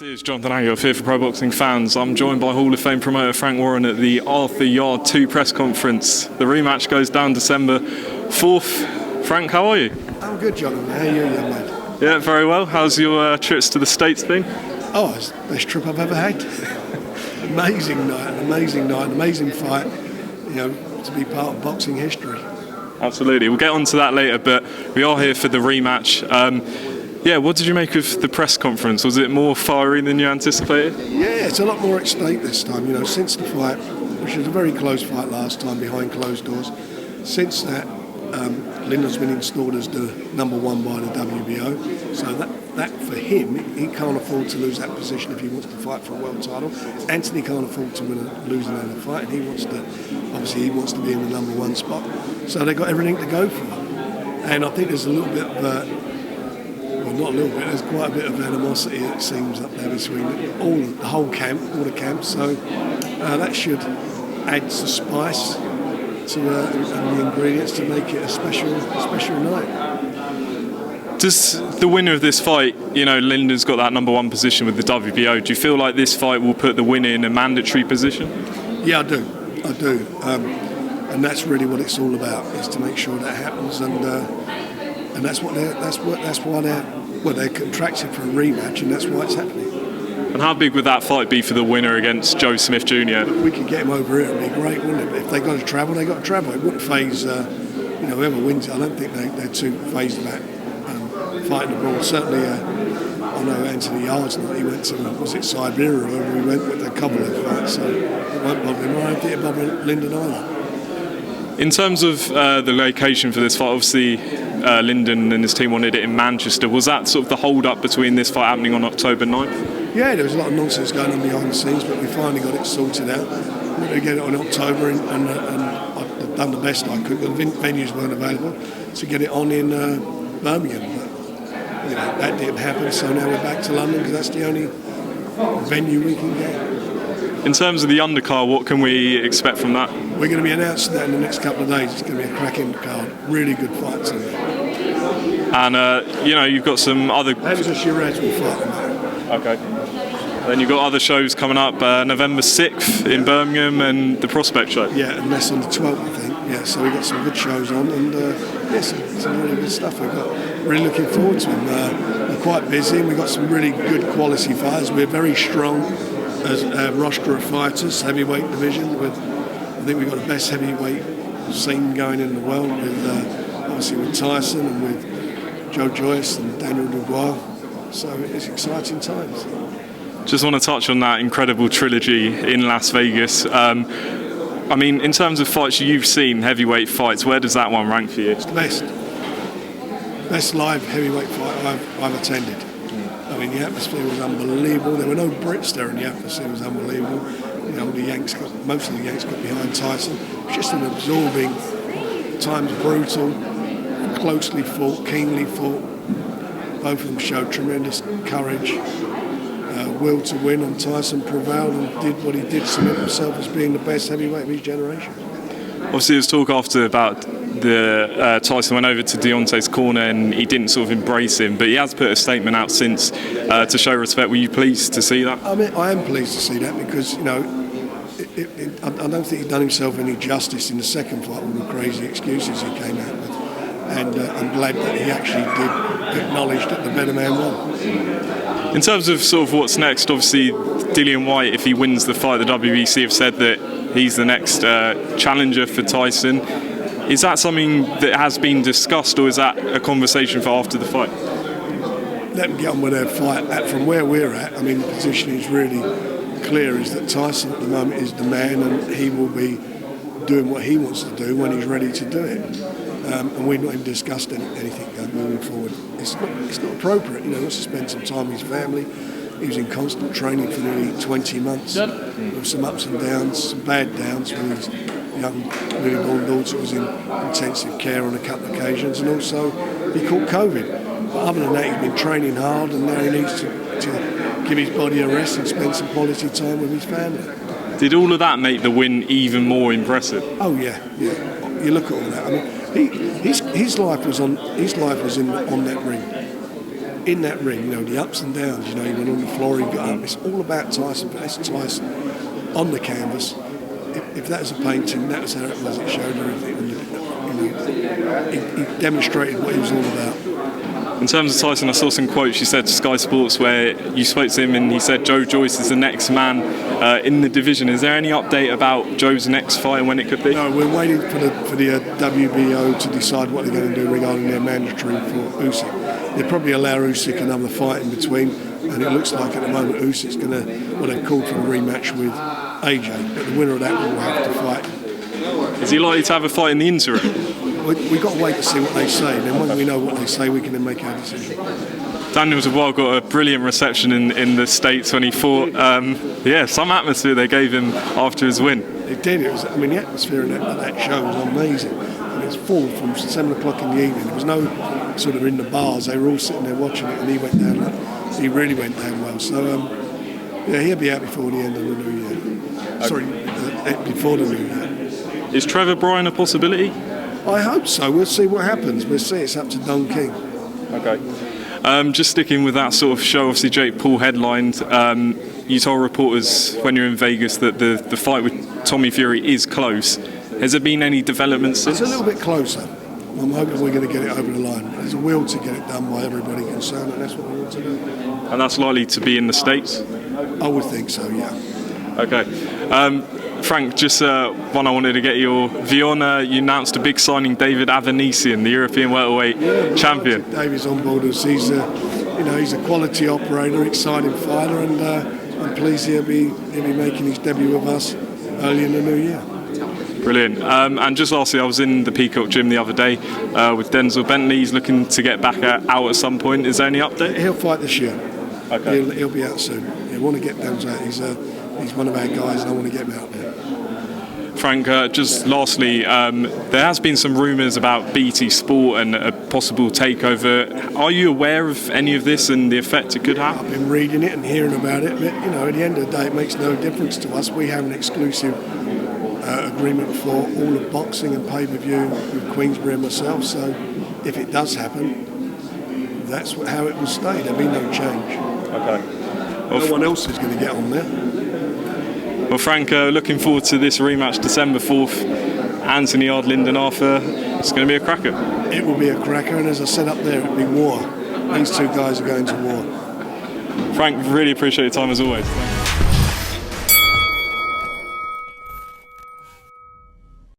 It's Jonathan Aguilar here for Pro Boxing Fans. I'm joined by Hall of Fame promoter Frank Warren at the Arthur Yarde 2 press conference. The rematch goes down December 4th. Frank, how are you? I'm good, Jonathan. How are you, young man? Yeah, very well. How's your trips to the States been? Oh, it's the best trip I've ever had. Amazing night, amazing fight. You know, to be part of boxing history. Absolutely. We'll get on to that later, but we are here for the rematch. What did you make of the press conference? Was it more fiery than you anticipated? Yeah, it's a lot more at stake this time. You know, since the fight, which was a very close fight last time behind closed doors, since that, Lyndon's been installed as the number one by the WBO. So that for him, he can't afford to lose that position if he wants to fight for a world title. Anthony can't afford to lose another fight, and he wants to be in the number one spot. So they've got everything to go for. And I think there's a little bit of not a little bit, there's quite a bit of animosity, it seems, up there between all the camps. So that should add some spice to the ingredients to make it a special night. Does the winner of this fight, you know, Lyndon's got that number one position with the WBO, do you feel like this fight will put the winner in a mandatory position? Yeah, I do. And that's really what it's all about, is to make sure that happens, and that's why they're contracted for a rematch, and that's why it's happening. And how big would that fight be for the winner against Joe Smith Jr.? If we could get him over here, it'd be great, wouldn't it? If they got to travel, they got to travel. It wouldn't phase, whoever wins. I don't think they're too phased about fighting abroad. Certainly, I know Anthony Yarde's not. He went to, was it Siberia, or wherever he went with a couple of fights, so it won't bother him. I don't think it'll bother Lyndon either. In terms of the location for this fight, obviously Lyndon and his team wanted it in Manchester. Was that sort of the hold-up between this fight happening on October 9th? Yeah, there was a lot of nonsense going on behind the scenes, but we finally got it sorted out. We wanted to get it on October, and I've done the best I could. The venues weren't available to get it on in Birmingham, but that didn't happen. So now we're back to London because that's the only venue we can get. In terms of the undercard, what can we expect from that? We're going to be announcing that in the next couple of days. It's going to be a cracking card. Really good fights in there. And, you've got some other... Hamza Shiraz will fight in there. Okay. Then you've got other shows coming up, November 6th in Birmingham and the Prospect show. Yeah, and that's on the 12th, I think. Yeah, so we've got some good shows on, and some really good stuff. We've got really looking forward to them. We're quite busy, and we've got some really good quality fighters. We're very strong as a roster of fighters, heavyweight division. I think we've got the best heavyweight scene going in the world, with obviously with Tyson and with Joyce and Daniel Dubois. So it's exciting times. Just want to touch on that incredible trilogy in Las Vegas. In terms of fights you've seen, heavyweight fights, where does that one rank for you? It's the best live heavyweight fight I've attended. I mean, the atmosphere was unbelievable. There were no Brits there, and the atmosphere was unbelievable. Most of the Yanks got behind Tyson. It was just an absorbing, times brutal, closely fought, keenly fought. Both of them showed tremendous courage, will to win, and Tyson prevailed and did what he did, cement himself as being the best heavyweight of his generation. Obviously, there was talk after about Tyson went over to Deontay's corner and he didn't sort of embrace him, but he has put a statement out since to show respect. Were you pleased to see that? I mean, I am pleased to see that because, I don't think he's done himself any justice in the second fight with the crazy excuses he came out with. And I'm glad that he actually did acknowledge that the better man won. In terms of sort of what's next, obviously Dillian Whyte, if he wins the fight, the WBC have said that he's the next challenger for Tyson. Is that something that has been discussed, or is that a conversation for after the fight? Let them get on with their fight. From where we're at, I mean, the position is really clear, is that Tyson at the moment is the man, and he will be doing what he wants to do when he's ready to do it. And we've not even discussed anything moving forward. It's not appropriate. He wants to spend some time with his family. He was in constant training for nearly 20 months, with some ups and downs, some bad downs, when his young newly born daughter was in intensive care on a couple of occasions, and also he caught COVID. But other than that, he's been training hard, and now he needs to give his body a rest and spend some quality time with his family. Did all of that make the win even more impressive? Oh yeah. You look at all that. I mean, his life was on that ring. in that ring, you know, the ups and downs, you know, he went on the floor, he got up. It's all about Tyson, but it's Tyson on the canvas. If that was a painting, that was how it was. It showed everything. And, you know, he demonstrated what he was all about. In terms of Tyson, I saw some quotes you said to Sky Sports where you spoke to him and he said Joe Joyce is the next man in the division. Is there any update about Joe's next fight and when it could be? No, we're waiting for the WBO to decide what they're going to do regarding their mandatory for Usyk. They'll probably allow Usyk another fight in between, and it looks like at the moment Usyk's going to, well, they've called for a rematch with AJ, but the winner of that will have to fight. Is he likely to have a fight in the interim? We've got to wait to see what they say. Then when we know what they say, we can then make our decision. Daniel Dubois got a brilliant reception in the States when he fought. Some atmosphere they gave him after his win. It did. It was, I mean, the atmosphere in that show was amazing. It was full from 7 o'clock in the evening. There was no sort of in the bars. They were all sitting there watching it, and he went down. He really went down well. So, he'll be out before the end of the new year. Sorry, before the new year. Is Trevor Bryan a possibility? I hope so. We'll see what happens. We'll see. It's up to Don King. Okay. Just sticking with that sort of show, obviously Jake Paul headlined. You told reporters when you were in Vegas that the fight with Tommy Fury is close. Has there been any developments since? It's a little bit closer. I'm hoping we're going to get it over the line. There's a will to get it done by everybody concerned, and that's what we want to do. And that's likely to be in the States? I would think so, yeah. Okay. Frank, just one I wanted to get your view on. You announced a big signing, David Avanesian, the European welterweight champion. David's on board us. He's a quality operator, exciting fighter, and I'm pleased he'll be making his debut with us early in the new year. Brilliant. And just lastly, I was in the Peacock Gym the other day with Denzel Bentley. He's looking to get back out at some point. Is there any update? He'll fight this year. Okay. He'll be out soon. I want to get Denzel out. He's one of our guys, and I want to get him out there. Frank, just lastly, there has been some rumours about BT Sport and a possible takeover. Are you aware of any of this and the effect it could have? I've been reading it and hearing about it, but at the end of the day, it makes no difference to us. We have an exclusive agreement for all of boxing and pay-per-view with Queensberry and myself. So, if it does happen, that's how it will stay. There'll be no change. Okay. No one else is going to get on there. Well, Frank, looking forward to this rematch December 4th. Anthony Yarde, Lyndon Arthur. It's going to be a cracker. It will be a cracker, and as I said up there, it'll be war. These two guys are going to war. Frank, really appreciate your time as always.